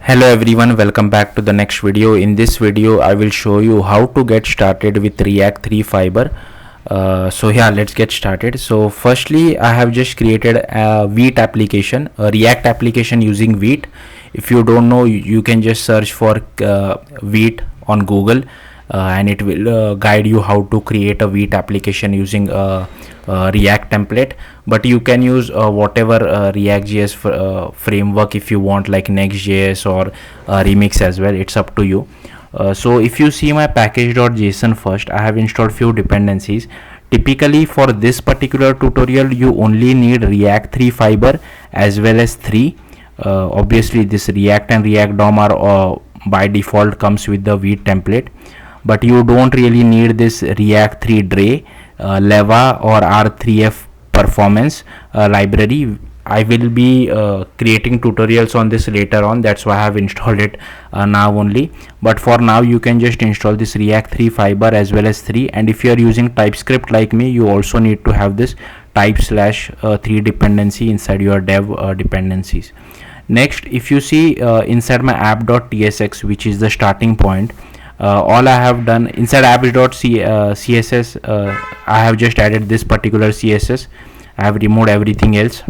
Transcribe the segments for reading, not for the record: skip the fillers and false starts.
Hello everyone, welcome back to the next video. In this video I will show you how to get started with React 3 Fiber. Let's get started. So firstly, I have just created a Vite application, a React application using Vite. If you don't know, you can just search for Vite on Google and it will guide you how to create a Vite application using React template. But you can use whatever React.js framework if you want, like Next.js or Remix as well. It's up to you. So if you see my package.json first, I have installed few dependencies. Typically for this particular tutorial you only need React 3 Fiber as well as 3. Obviously this React and React DOM are by default comes with the Vite template, but you don't really need this React 3 Dre, Leva or R3F performance library. I will be creating tutorials on this later on, that's why I have installed it now only. But for now you can just install this React 3 Fiber as well as 3, and if you are using TypeScript like me, you also need to have this type/3 dependency inside your dev dependencies. Next, if you see inside my app.tsx, which is the starting point, all I have done inside apps.css, I have just added this particular CSS. I have removed everything else.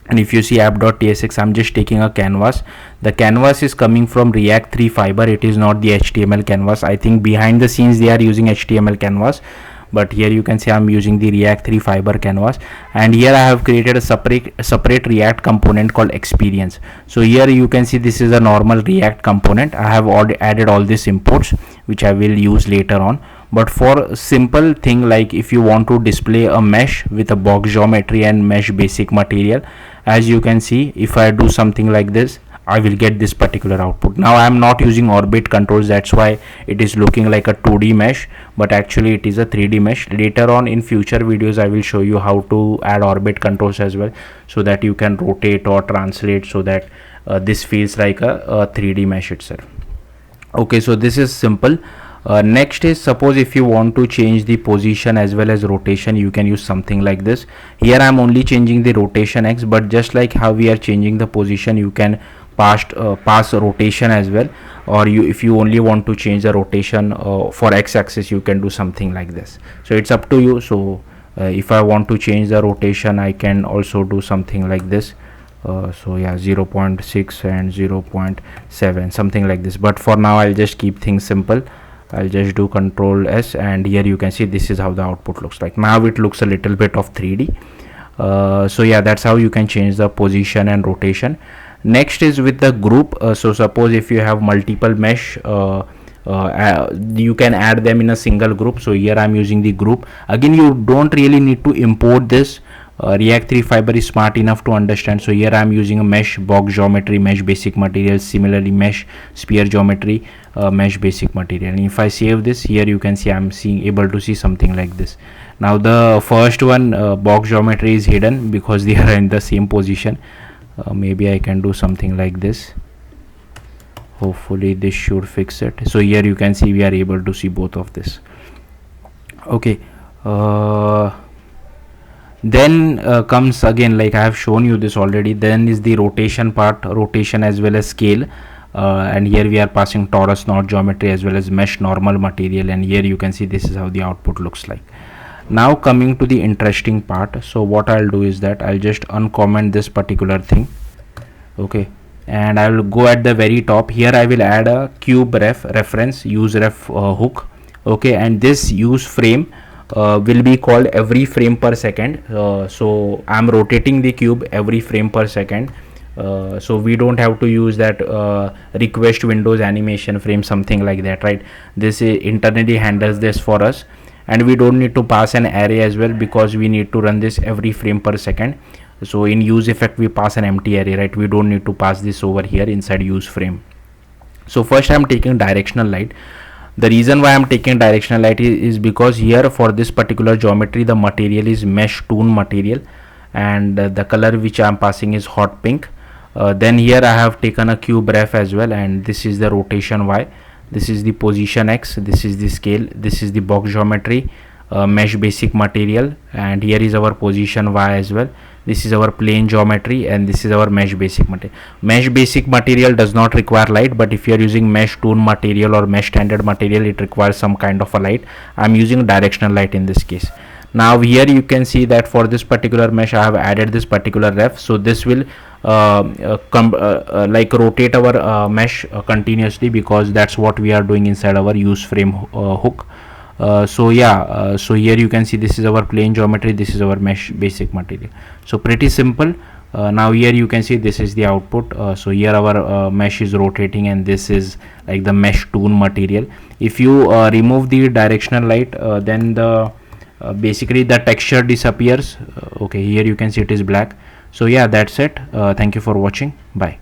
And if you see app.tsx, I'm just taking a canvas. The canvas is coming from React 3 Fiber. It is not the HTML canvas. I think behind the scenes they are using HTML canvas, but here you can see I'm using the React 3 Fiber canvas. And here I have created a separate React component called experience. So here you can see this is a normal React component. I have added all these imports which I will use later on. But for simple thing, like if you want to display a mesh with a box geometry and mesh basic material, as you can see, if I do something like this, I will get this particular output. Now I am not using orbit controls, that's why it is looking like a 2D mesh, but actually it is a 3D mesh. Later on in future videos I will show you how to add orbit controls as well, so that you can rotate or translate so that this feels like a 3D mesh itself. Okay, so this is simple. Next is, suppose if you want to change the position as well as rotation, you can use something like this. Here I am only changing the rotation X, but just like how we are changing the position, you can pass rotation as well. Or if you only want to change the rotation for x-axis, you can do something like this. So it's up to you. So if I want to change the rotation, I can also do something like this. 0.6 and 0.7, something like this. But for now I'll just keep things simple. I'll just do Control S, and here you can see this is how the output looks like. Now it looks a little bit of 3D. That's how you can change the position and rotation. Next is with the group. So suppose if you have multiple mesh, you can add them in a single group. So here I'm using the group. Again, you don't really need to import this. React 3 Fiber is smart enough to understand. So here I'm using a mesh box geometry, mesh basic material, similarly mesh sphere geometry, mesh basic material. And if I save this, here you can see I'm able to see something like this. Now the first one, box geometry, is hidden because they are in the same position. Maybe I can do something like this. Hopefully this should fix it. So here you can see we are able to see both of this. Okay. Then comes again, like I have shown you this already, then is the rotation part, rotation as well as scale. And here we are passing torus knot geometry as well as mesh normal material, and here you can see this is how the output looks like. Now coming to the interesting part. So what I'll do is that I'll just uncomment this particular thing. Okay, and I will go at the very top. Here I will add a cube reference use ref hook. Okay, and this use frame will be called every frame per second. So I'm rotating the cube every frame per second. So we don't have to use that request windows animation frame, something like that, right? This internally handles this for us, and we don't need to pass an array as well, because we need to run this every frame per second. So in use effect we pass an empty array, right? We don't need to pass this over here inside use frame. So first I'm taking directional light. The reason why I'm taking directional light is because here for this particular geometry the material is mesh toon material, and the color which I'm passing is hot pink. Then here I have taken a cube ref as well, and this is the rotation Y, this is the position X, this is the scale, this is the box geometry, mesh basic material, and here is our position Y as well. this is our plane geometry, and this is our mesh basic material. Mesh basic material does not require light, but if you are using mesh toon material or mesh standard material, it requires some kind of a light. I'm using directional light in this case. Now here you can see that for this particular mesh I have added this particular ref, so this will like rotate our mesh continuously, because that's what we are doing inside our use frame hook. So yeah, so here you can see this is our plane geometry, this is our mesh basic material. So pretty simple. Now here you can see this is the output. So here our mesh is rotating, and this is like the mesh toon material. If you remove the directional light, then the basically the texture disappears. Okay, here you can see it is black. So yeah, that's it. Thank you for watching. Bye.